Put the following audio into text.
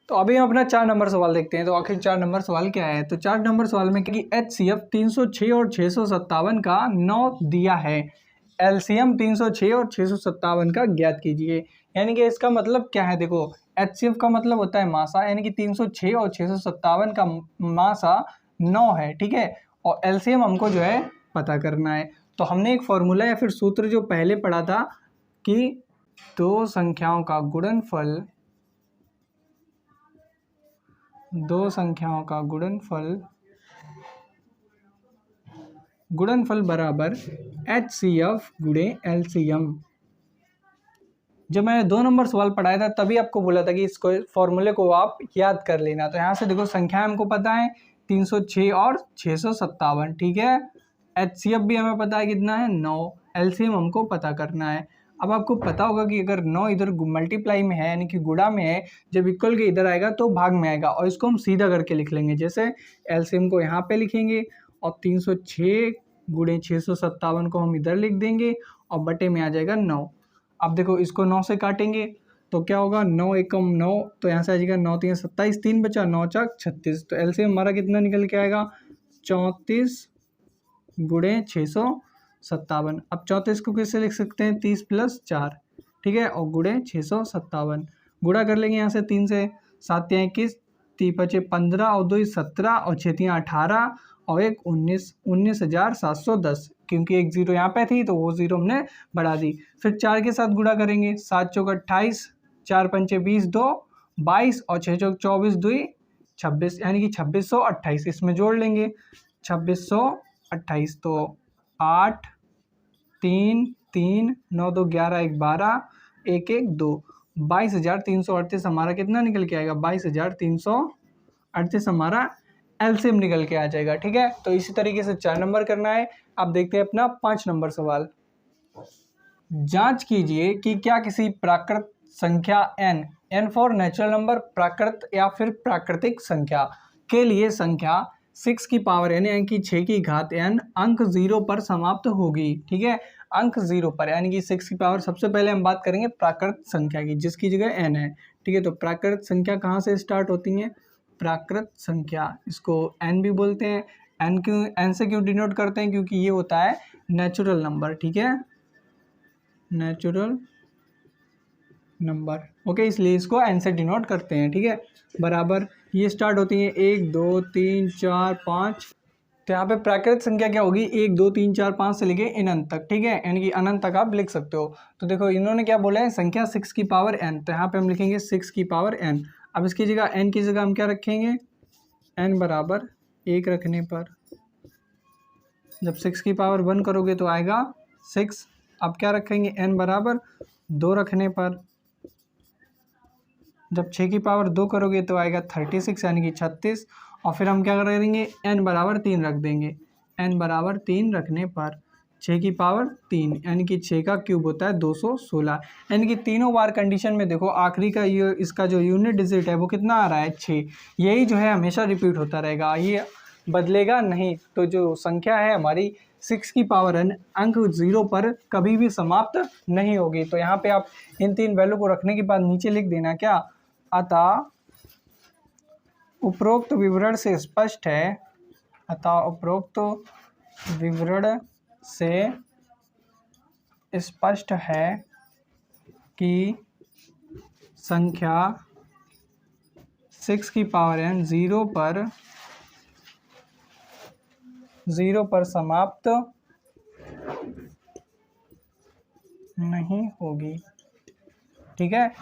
तो अभी हम अपना 4 नंबर सवाल देखते हैं। तो आखिर 4 नंबर सवाल क्या है? तो 4 नंबर सवाल में कि HCF 306 और 657 का 9 दिया है, एलसीएम 306 और 657 का ज्ञात कीजिए। यानी कि इसका मतलब क्या है? देखो, HCF का मतलब होता है मासा, यानी कि 306 और 657 का मासा 9 है, ठीक है। और एलसीएम हमको जो है पता करना है। तो हमने एक फॉर्मूला या फिर सूत्र जो पहले पढ़ा था कि दो संख्याओं का गुणनफल बराबर HCF गुणे LCM। जब मैंने 2 नंबर सवाल पढ़ाया था तभी आपको बोला था कि इसको फॉर्मूले को आप याद कर लेना। तो यहाँ से देखो, संख्या हमको पता है 306 और 657, ठीक है। HCF भी हमें पता है कितना है, 9। LCM हमको पता करना है। अब आपको पता होगा कि अगर 9 इधर मल्टीप्लाई में है, यानी कि गुणा में है, जब इक्वल के इधर आएगा तो भाग में आएगा, और इसको हम सीधा करके लिख लेंगे। जैसे LCM को यहाँ पे लिखेंगे और 306 गुणे 657 को हम इधर लिख देंगे और बटे में आ जाएगा 9। अब देखो, इसको 9 से काटेंगे तो क्या होगा, 9 एकम 9, तो यहाँ से आ जाएगा 9 3 27, 3 बचा, 9 चाक 36। तो एलसीएम हमारा कितना निकल के आएगा, 34 गुणे 657। अब 34 को कैसे लिख सकते हैं, 30 + 4, ठीक है, और गुणे 657। गुणा कर लेंगे यहाँ से 3 से, 7 × 21, 3 × 5 = 15 और 2 = 17 और 6 × 18 और 1 19,710, क्योंकि एक जीरो यहाँ पे थी तो वो जीरो हमने बढ़ा दी। फिर 4 के साथ गुणा करेंगे, 7 × 4 = 28, 4 × 5 = 20, 2 22 और 6 × 4 = 24, 2 26, यानी कि 2628। इसमें जोड़ लेंगे 2628, तो 8 3 3 9 2 11 1 12 1 1 2, 22,338 हमारा कितना निकल के आएगा, 22,338 हमारा एलसीएम निकल के आ जाएगा, ठीक है। तो इसी तरीके से 4 नंबर करना है। अब देखते हैं अपना 5 नंबर सवाल। जांच कीजिए कि क्या किसी प्राकृत संख्या n फॉर नेचुरल नंबर, प्राकृत या फिर प्राकृतिक संख्या के लिए संख्या 6 की पावर n यानी कि 6 की घात n अंक 0 पर समाप्त होगी, ठीक है। अंक 0 पर, यानी कि 6 की पावर, सबसे पहले हम बात करेंगे प्राकृत संख्या की जिसकी जगह n है, ठीक है। तो प्राकृत संख्या कहाँ से स्टार्ट होती है, प्राकृत संख्या, इसको n भी बोलते हैं। n से क्यों डिनोट करते हैं, क्योंकि ये होता है नेचुरल नंबर, ठीक है, नेचुरल नंबर, ओके, इसलिए इसको n से डिनोट करते हैं, ठीक है। बराबर ये स्टार्ट होती है 1 2 3 4 5। तो यहाँ पे प्राकृत संख्या क्या होगी, 1 2 3 4 5 से लेके अनंत तक, ठीक है, यानी कि अनंत तक आप लिख सकते हो। तो देखो, इन्होंने क्या बोला है, संख्या 6 की पावर n, तो यहाँ पे हम लिखेंगे 6 की पावर n। अब इसकी जगह n की जगह हम क्या रखेंगे, n बराबर 1 रखने पर, जब 6 की पावर 1 करोगे तो आएगा 6। अब क्या रखेंगे, n बराबर 2 रखने पर, जब 6 की पावर 2 करोगे तो आएगा 36 यानी कि 36। और फिर हम क्या करेंगे, n बराबर 3 रख देंगे, n बराबर 3 रखने पर 6 की पावर 3 यानी कि 6 का क्यूब होता है 216। यानी कि तीनों बार कंडीशन में देखो, आखिरी का ये इसका जो यूनिट डिजिट है वो कितना आ रहा है, 6। यही जो है हमेशा रिपीट होता रहेगा, ये बदलेगा नहीं। तो जो संख्या है हमारी 6 की पावर n अंक 0 पर कभी भी समाप्त नहीं होगी। तो यहाँ पे आप इन 3 वैल्यू को रखने के बाद नीचे लिख देना क्या, अतः उपरोक्त विवरण से स्पष्ट है, अतः उपरोक्त विवरण से स्पष्ट है कि संख्या 6 की पावर n 0 पर समाप्त नहीं होगी, ठीक है।